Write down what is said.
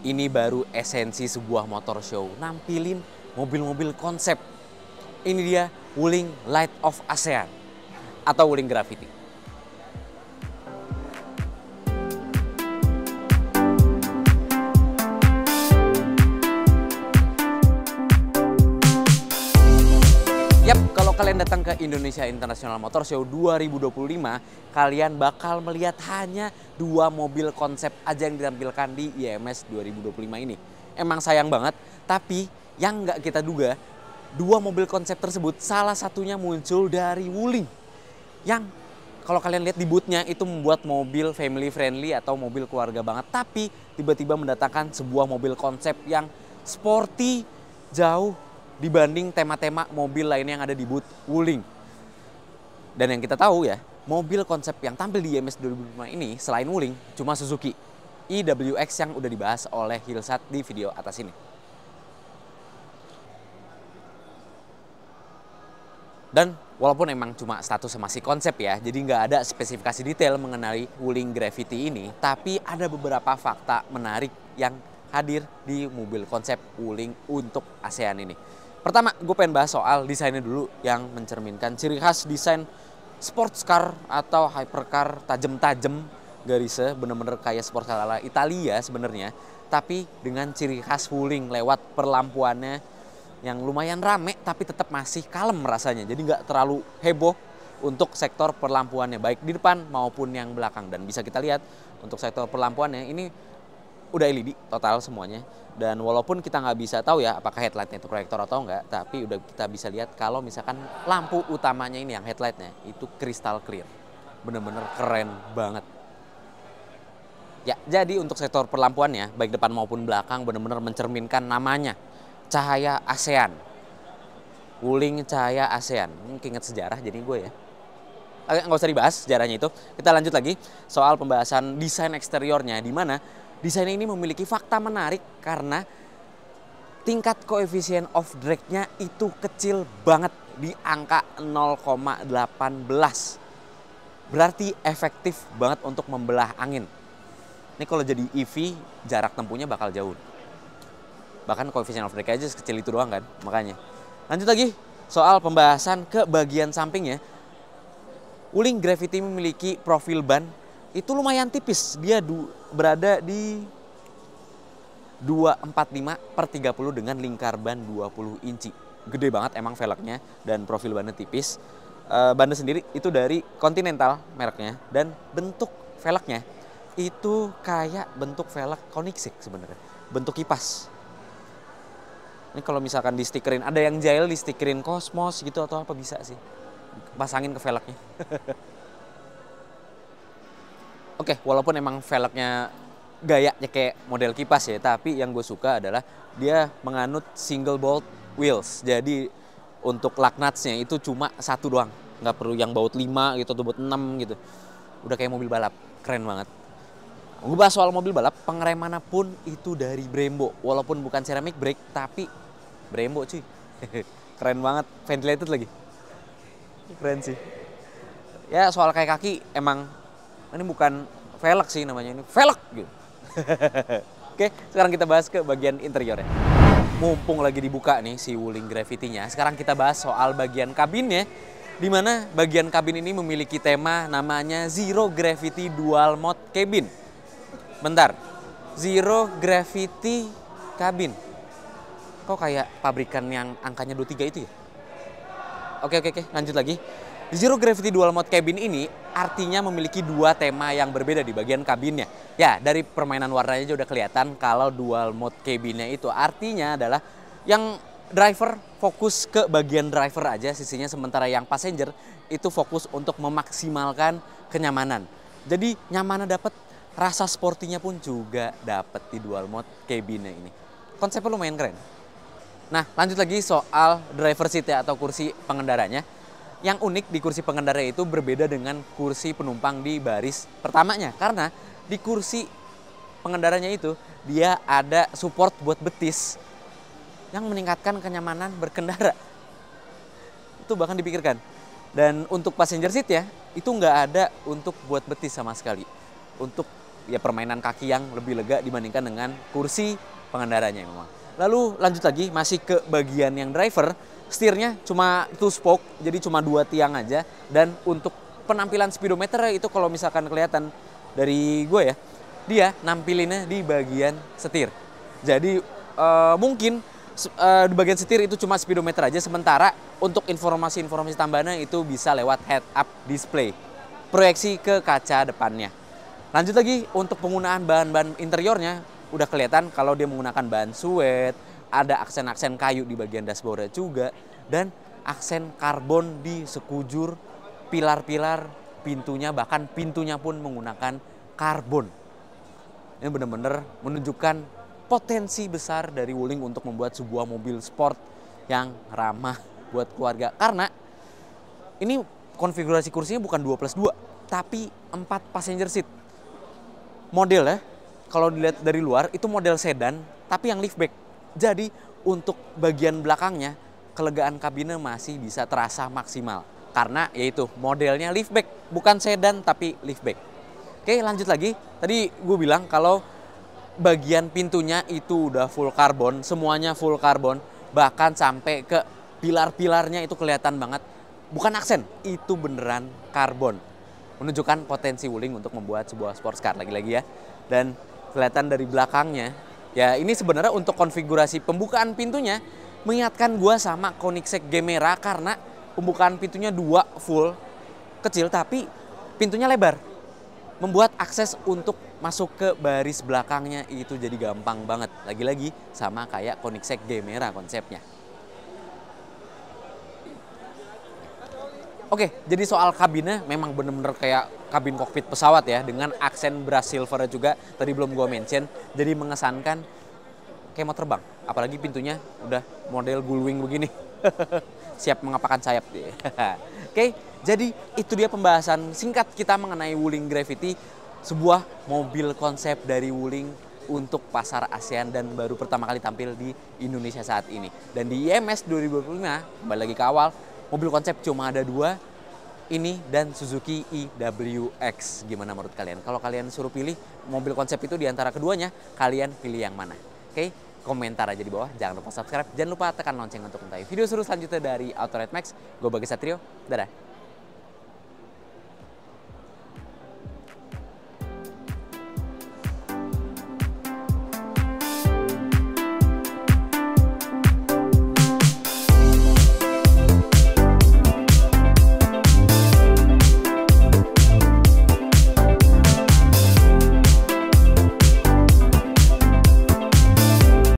Ini baru esensi sebuah motor show, nampilin mobil-mobil konsep. Ini dia Wuling Light of ASEAN atau Wuling Gravity. Yap, kalau kalian datang ke Indonesia International Motor Show 2025, kalian bakal melihat hanya 2 mobil konsep aja yang ditampilkan di IMS 2025 ini. Emang sayang banget, tapi yang nggak kita duga, 2 mobil konsep tersebut salah satunya muncul dari Wuling. Yang kalau kalian lihat di booth-nya itu membuat mobil family friendly atau mobil keluarga banget. Tapi tiba-tiba mendatangkan sebuah mobil konsep yang sporty jauh dibanding tema-tema mobil lainnya yang ada di booth Wuling. Dan yang kita tahu ya, mobil konsep yang tampil di IMS 2025 ini selain Wuling cuma Suzuki IWX yang udah dibahas oleh Hilsat di video atas ini. Dan walaupun emang cuma status masih konsep ya, jadi nggak ada spesifikasi detail mengenai Wuling Gravity ini, tapi ada beberapa fakta menarik yang hadir di mobil konsep Wuling untuk ASEAN ini. Pertama, gue pengen bahas soal desainnya dulu yang mencerminkan ciri khas desain sports car atau hypercar tajam-tajam garisnya, bener-bener kayak sports car ala Italia sebenarnya, tapi dengan ciri khas Wuling lewat perlampuannya yang lumayan rame tapi tetap masih kalem rasanya. Jadi nggak terlalu heboh untuk sektor perlampuannya, baik di depan maupun yang belakang. Dan bisa kita lihat untuk sektor perlampuannya ini udah LED total semuanya. Dan walaupun kita nggak bisa tahu ya apakah headlightnya itu proyektor atau enggak, tapi udah kita bisa lihat kalau misalkan lampu utamanya ini yang headlightnya itu crystal clear. Bener-bener keren banget. Ya, jadi untuk sektor perlampuannya, baik depan maupun belakang bener-bener mencerminkan namanya. Cahaya ASEAN. Wuling Cahaya ASEAN. Ini keinget sejarah jadi gue ya. Nggak usah dibahas sejarahnya itu. Kita lanjut lagi soal pembahasan desain eksteriornya, di mana desain ini memiliki fakta menarik karena tingkat koefisien of drag-nya itu kecil banget di angka 0,18. Berarti efektif banget untuk membelah angin. Ini kalau jadi EV jarak tempuhnya bakal jauh. Bahkan koefisien of drag aja sekecil itu doang kan, makanya. Lanjut lagi soal pembahasan ke bagian sampingnya. Wuling Gravity memiliki profil ban itu lumayan tipis, dia berada di 245/30 dengan lingkar ban 20 inci. Gede banget emang velgnya dan profil bannya tipis. Bannya sendiri itu dari Continental mereknya dan bentuk velgnya itu kayak bentuk velg Koenigsegg sebenarnya, bentuk kipas. Ini kalau misalkan di stikerin, ada yang jahil di stikerin Cosmos gitu atau apa bisa sih, pasangin ke velgnya. Oke, walaupun emang velgnya gayanya kayak model kipas ya, tapi yang gue suka adalah dia menganut single bolt wheels. Jadi untuk lug nuts-nya itu cuma 1 doang, nggak perlu yang baut 5 gitu atau baut 6 gitu. Udah kayak mobil balap, keren banget. Gue bahas soal mobil balap, pengeremannya pun itu dari Brembo. Walaupun bukan ceramic brake, tapi Brembo cuy. Keren banget, ventilated lagi. Keren sih. Ya soal kayak kaki emang ini bukan velg sih namanya, ini velg gitu. Oke, sekarang kita bahas ke bagian interiornya. Mumpung lagi dibuka nih si Wuling Gravity-nya, sekarang kita bahas soal bagian kabinnya, di mana bagian kabin ini memiliki tema namanya Zero Gravity Dual Mode Cabin. Bentar, Zero Gravity Cabin. Kok kayak pabrikan yang angkanya 23 itu ya? Oke, lanjut lagi. Zero Gravity Dual Mode Cabin ini artinya memiliki 2 tema yang berbeda di bagian kabinnya. Ya, dari permainan warnanya aja udah kelihatan kalau dual mode cabinnya itu artinya adalah yang driver fokus ke bagian driver aja sisinya, sementara yang passenger itu fokus untuk memaksimalkan kenyamanan. Jadi nyamannya dapat, rasa sportinya pun juga dapat di dual mode cabinnya ini. Konsepnya lumayan keren. Nah, lanjut lagi soal driver seat ya, atau kursi pengendaranya. Yang unik di kursi pengendara itu berbeda dengan kursi penumpang di baris pertamanya. Karena di kursi pengendaranya itu dia ada support buat betis yang meningkatkan kenyamanan berkendara. Itu bahkan dipikirkan. Dan untuk passenger seat ya, itu nggak ada untuk buat betis sama sekali. Untuk ya permainan kaki yang lebih lega dibandingkan dengan kursi pengendaranya memang. Lalu lanjut lagi masih ke bagian yang driver, setirnya cuma two spoke, jadi cuma 2 tiang aja. Dan untuk penampilan speedometer itu kalau misalkan kelihatan dari gue ya, dia nampilinnya di bagian setir. Jadi mungkin di bagian setir itu cuma speedometer aja, sementara untuk informasi-informasi tambahannya itu bisa lewat head up display, proyeksi ke kaca depannya. Lanjut lagi untuk penggunaan bahan-bahan interiornya, udah kelihatan kalau dia menggunakan bahan suede, ada aksen-aksen kayu di bagian dashboardnya juga, dan aksen karbon di sekujur pilar-pilar pintunya, bahkan pintunya pun menggunakan karbon. Ini benar-benar menunjukkan potensi besar dari Wuling untuk membuat sebuah mobil sport yang ramah buat keluarga. Karena ini konfigurasi kursinya bukan 2+2, tapi 4 passenger seat. Model ya, kalau dilihat dari luar itu model sedan tapi yang liftback. Jadi untuk bagian belakangnya kelegaan kabine masih bisa terasa maksimal. Karena yaitu modelnya liftback, bukan sedan tapi liftback. Oke, lanjut lagi. Tadi gue bilang kalau bagian pintunya itu udah full karbon, semuanya full karbon. Bahkan sampai ke pilar-pilarnya itu kelihatan banget. Bukan aksen, itu beneran karbon. Menunjukkan potensi Wuling untuk membuat sebuah sports car lagi-lagi ya. Dan kelihatan dari belakangnya, ya ini sebenarnya untuk konfigurasi pembukaan pintunya mengingatkan gua sama Koenigsegg Gemera, karena pembukaan pintunya 2 full kecil tapi pintunya lebar. Membuat akses untuk masuk ke baris belakangnya itu jadi gampang banget. Lagi-lagi sama kayak Koenigsegg Gemera konsepnya. Oke, jadi soal kabinnya memang bener-bener kayak kabin kokpit pesawat ya, dengan aksen brass silver juga, tadi belum gue mention, jadi mengesankan kayak mau terbang. Apalagi pintunya udah model gullwing begini, siap mengapakan sayap. Oke, jadi itu dia pembahasan singkat kita mengenai Wuling Gravity, sebuah mobil konsep dari Wuling untuk pasar ASEAN dan baru pertama kali tampil di Indonesia saat ini. Dan di IMS 2025, kembali lagi ke awal, mobil konsep cuma ada 2, ini dan Suzuki IWX. Gimana menurut kalian? Kalau kalian suruh pilih mobil konsep itu di antara keduanya, kalian pilih yang mana? Oke, komentar aja di bawah. Jangan lupa subscribe, jangan lupa tekan lonceng untuk mengetahui video seru selanjutnya dari Autoride Max. Gue Bagas Satrio, dadah.